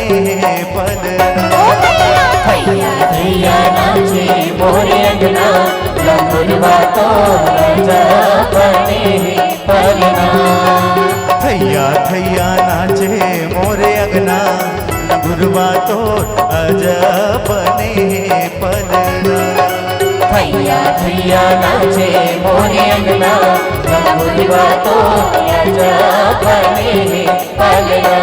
पलना। थैया थैया नाचे मोरे अंगना लंगुरवा तो अजब बने पलना। थैया थैया नाचे मोरे अंगना लंगुरवा तो अजब बने पलना। थैया थैया नाचे मोरे अंगना लंगुरवा तो अजब बने पलना।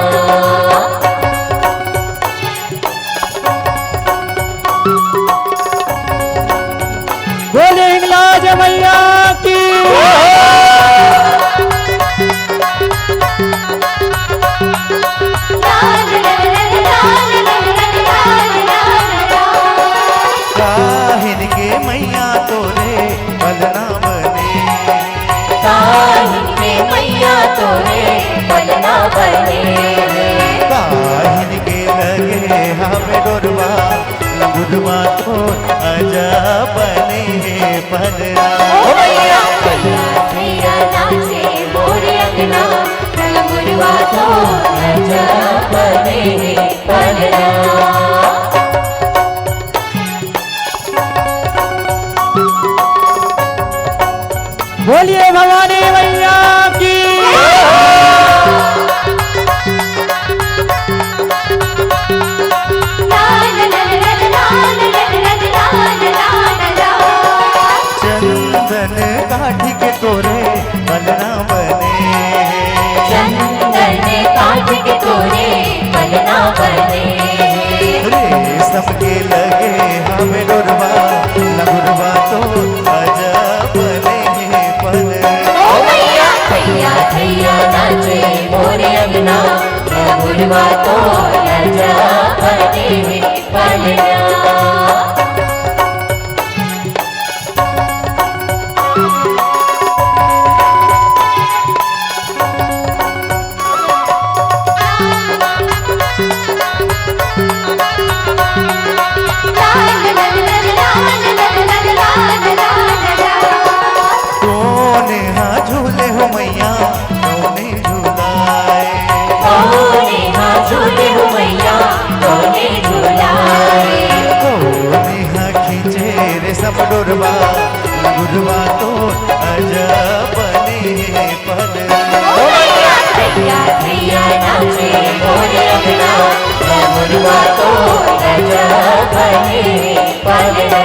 बोले हिंगलाज मैया की। काहिन के मैया तोरे पलना बने। काहिन के मैया तोरे पलना बने। काहिन के लगे हमें डोरवा लंगुरवा तो अजब बने पलना। थैया थैया नाचे मोरे अंगना लंगुरवा तो अजब बने पलना। बोलिए भवानी मैया की। चंदन काठी के तोरे पलना बने। चंदन काठ के तोरे पलना बने। रेशम के लगे हमें डोरवा लंगुरवा तो अजब बने पलना। थैया थैया नाचे मोरे अंगना लंगुरवा तो अजब बने पलना। कोने हाँ झूले हो मैया कोने झूलाए। कोने हाँ झूले हो मैया कोने झूलाए। कोने हाँ खींचे रे सब डोरवा लंगुरवा तो अजब बने पलना। थैया थैया नाचे मोरे अंगना लंगुरवा तो अजब बने पलना।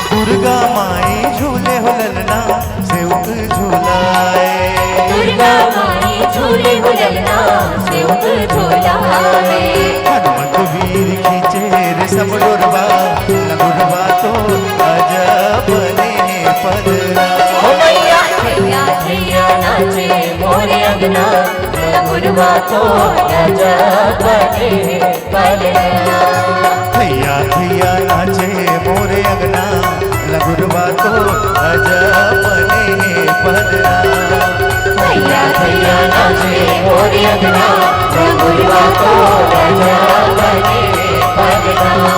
दुर्गा माई झूले हो ललना सेवक झूलाए। दुर्गा माई झूले हो ललना सेवक झूलाए। हनुमत वीर खींचे रे सब डोरवा लंगुरवा तो अजब बने पलना। थैया थैया नाचे मोरे अंगना लंगुरवा तो अजब बने पलना। थैया थैया नाचे मोरे अंगना लंगुरवा तो अजब बने पलना। थैया थैया नाचे मोरे अंगना लंगुरवा तो अजब बने पलना।